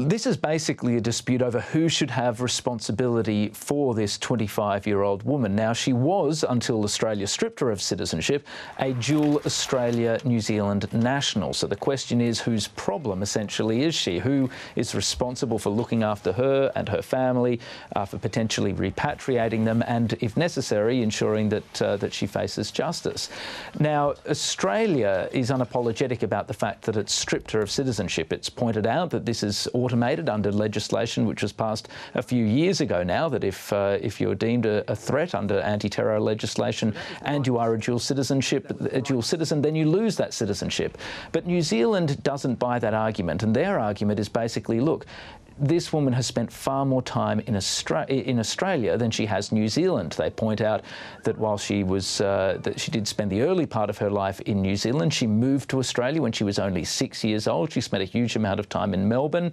this is basically a dispute over who should have responsibility for this 25-year-old woman. Now, she was, until Australia stripped her of citizenship, a dual Australia-New Zealand national. So the question is, whose problem essentially is she? Who is responsible for looking after her and her family, for potentially repatriating them, and, if necessary, ensuring that she faces justice? Now, Australia is unapologetic about the fact that it's stripped her of citizenship. It's pointed out that this is automated under legislation which was passed a few years ago now, that if you're deemed a threat under anti-terror legislation and you are a dual citizen, then you lose that citizenship. But New Zealand doesn't buy that argument, and their argument is basically, look, this woman has spent far more time in Australia than she has New Zealand. They point out that while she did spend the early part of her life in New Zealand, she moved to Australia when she was only 6 years old. She spent a huge amount of time in Melbourne.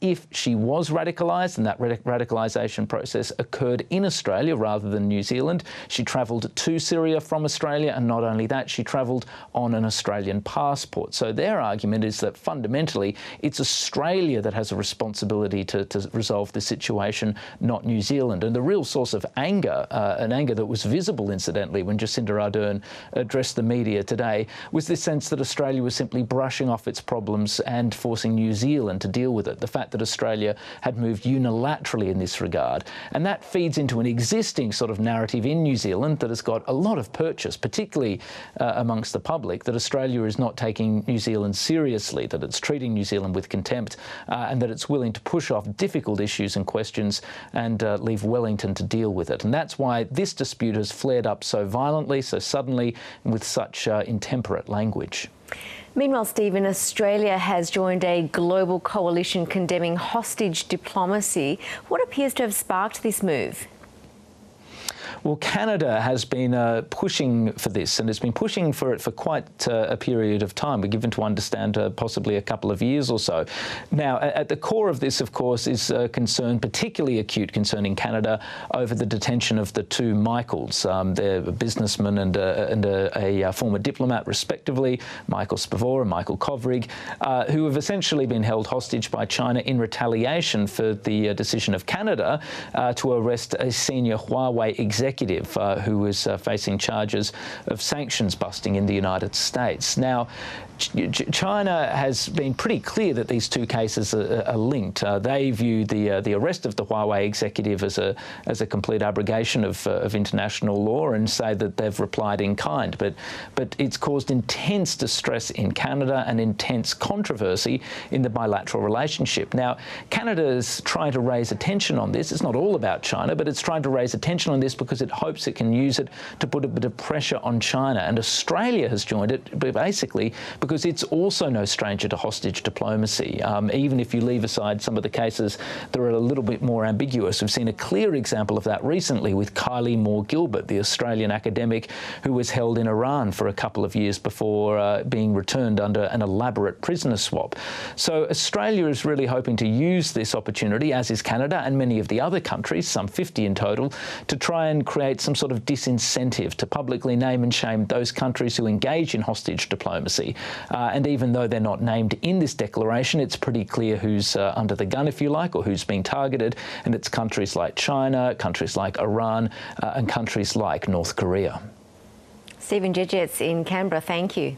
If she was radicalised, and that radicalisation process occurred in Australia rather than New Zealand, she travelled to Syria from Australia, and not only that, she travelled on an Australian passport. So their argument is that fundamentally it's Australia that has a responsibility to resolve the situation, not New Zealand. And the real source of anger, an anger that was visible, incidentally, when Jacinda Ardern addressed the media today, was this sense that Australia was simply brushing off its problems and forcing New Zealand to deal with it. The fact that Australia had moved unilaterally in this regard. And that feeds into an existing sort of narrative in New Zealand that has got a lot of purchase, particularly amongst the public, that Australia is not taking New Zealand seriously, that it's treating New Zealand with contempt, and that it's willing to push off difficult issues and questions and leave Wellington to deal with it. And that's why this dispute has flared up so violently, so suddenly, and with such intemperate language. Meanwhile, Stephen, Australia has joined a global coalition condemning hostage diplomacy. What appears to have sparked this move? Well, Canada has been pushing for this, and has been pushing for it for quite a period of time. We're given to understand possibly a couple of years or so. Now, at the core of this, of course, is concern, particularly acute concern in Canada, over the detention of the two Michaels. They're a businessman and a former diplomat, respectively, Michael Spavor and Michael Kovrig, who have essentially been held hostage by China in retaliation for the decision of Canada to arrest a senior Huawei executive who was facing charges of sanctions busting in the United States. Now, China has been pretty clear that these two cases are linked. They view the arrest of the Huawei executive as a complete abrogation of international law, and say that they've replied in kind. But it's caused intense distress in Canada and intense controversy in the bilateral relationship. Now, Canada is trying to raise attention on this. It's not all about China, but it's trying to raise attention on this because it hopes it can use it to put a bit of pressure on China. And Australia has joined it basically because it's also no stranger to hostage diplomacy. Even if you leave aside some of the cases that are a little bit more ambiguous. We've seen a clear example of that recently with Kylie Moore-Gilbert, the Australian academic who was held in Iran for a couple of years before being returned under an elaborate prisoner swap. So Australia is really hoping to use this opportunity, as is Canada and many of the other countries, some 50 in total, to try and create some sort of disincentive to publicly name and shame those countries who engage in hostage diplomacy. And even though they're not named in this declaration, it's pretty clear who's under the gun, if you like, or who's being targeted. And it's countries like China, countries like Iran, and countries like North Korea. Stephen Dziedzic in Canberra, thank you.